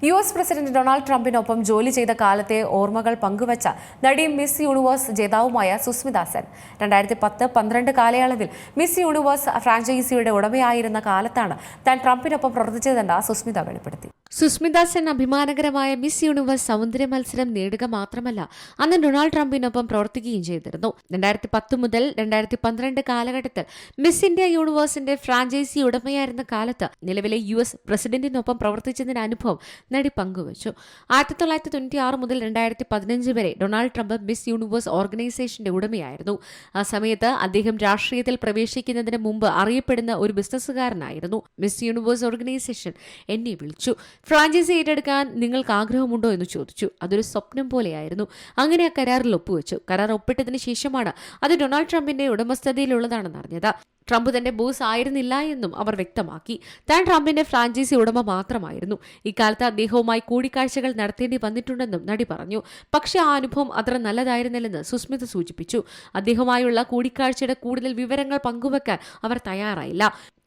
US president Donald ട്രംപിനൊപ്പം ജോലി ചെയ്ത കാലത്തെ ഓർമ്മകൾ പങ്കുവച്ച നടിയും മിസ് യൂണിവേഴ്സ് ജേതാവുമായ സുസ്മിത സെൻ 2010-12 കാലയളവിൽ മിസ് യൂണിവേഴ്സ് ഫ്രാഞ്ചൈസിയുടെ ഉടമയായിരുന്ന കാലത്താണ് താൻ ട്രംപിനൊപ്പം പ്രവർത്തിച്ചതെന്ന് സുസ്മിത വെളിപ്പെടുത്തി. സുസ്മിത സെൻ അഭിമാനകരമായ മിസ് യൂണിവേഴ്സ് സൗന്ദര്യ മത്സരം നേടുക മാത്രമല്ല, അന്ന് ഡൊണാൾഡ് ട്രംപിനൊപ്പം പ്രവർത്തിക്കുകയും ചെയ്തിരുന്നു. 2010 മുതൽ 2012 കാലഘട്ടത്തിൽ മിസ് ഇന്ത്യ യൂണിവേഴ്സിന്റെ ഫ്രാഞ്ചൈസി ഉടമയായിരുന്ന കാലത്ത് നിലവിലെ US പ്രസിഡന്റിനൊപ്പം പ്രവർത്തിച്ചതിന്റെ അനുഭവം നടി പങ്കുവച്ചു. 1996 മുതൽ 2015 വരെ ഡൊണാൾഡ് ട്രംപ് മിസ് യൂണിവേഴ്സ് ഓർഗനൈസേഷന്റെ ഉടമയായിരുന്നു. ആ സമയത്ത് അദ്ദേഹം രാഷ്ട്രീയത്തിൽ പ്രവേശിക്കുന്നതിന് മുമ്പ് അറിയപ്പെടുന്ന ഒരു ബിസിനസ്സുകാരനായിരുന്നു. മിസ് യൂണിവേഴ്സ് ഓർഗനൈസേഷൻ എന്നെ വിളിച്ചു. ഫ്രാഞ്ചൈസി ഏറ്റെടുക്കാൻ നിങ്ങൾക്ക് ആഗ്രഹമുണ്ടോ എന്ന് ചോദിച്ചു. അതൊരു സ്വപ്നം പോലെയായിരുന്നു. അങ്ങനെ ആ കരാറിൽ ഒപ്പുവെച്ചു. കരാർ ഒപ്പിട്ടതിന് ശേഷമാണ് അത് ഡൊണാൾഡ് ട്രംപിന്റെ ഉടമസ്ഥതയിലുള്ളതാണെന്ന് അറിഞ്ഞത്. ട്രംപ് തന്റെ ബോസ് ആയിരുന്നില്ല എന്നും അവർ വ്യക്തമാക്കി. താൻ ട്രംപിന്റെ ഫ്രാഞ്ചൈസി ഉടമ മാത്രമായിരുന്നു. ഇക്കാലത്ത് അദ്ദേഹവുമായി കൂടിക്കാഴ്ചകൾ നടത്തേണ്ടി വന്നിട്ടുണ്ടെന്നും നടി പറഞ്ഞു. പക്ഷേ ആ അനുഭവം അത്ര നല്ലതായിരുന്നില്ലെന്ന് സുസ്മിത സൂചിപ്പിച്ചു. അദ്ദേഹവുമായുള്ള കൂടിക്കാഴ്ചയുടെ കൂടുതൽ വിവരങ്ങൾ പങ്കുവെക്കാൻ അവർ തയ്യാറായില്ല.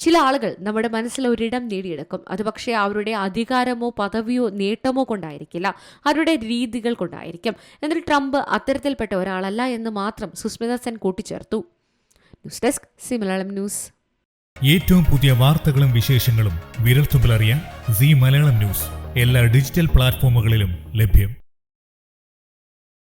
ചില ആളുകൾ നമ്മുടെ മനസ്സിൽ ഒരിടം നേടിയെടുക്കും. അത് പക്ഷേ അവരുടെ അധികാരമോ പദവിയോ നേട്ടമോ കൊണ്ടായിരിക്കില്ല, അവരുടെ രീതികൾ കൊണ്ടായിരിക്കും. എന്നാൽ ട്രംപ് അത്തരത്തിൽപ്പെട്ട ഒരാളല്ല എന്ന് മാത്രം സുസ്മിത സെൻ കൂട്ടിച്ചേർത്തു. News desk C Malayalam news. ഏറ്റവും പുതിയ വാർത്തകളും വിശേഷങ്ങളും വിരൽത്തുമ്പിലറിയാൻ സി മലയാളം ന്യൂസ് എല്ലാ ഡിജിറ്റൽ പ്ലാറ്റ്ഫോമുകളിലും ലഭ്യം.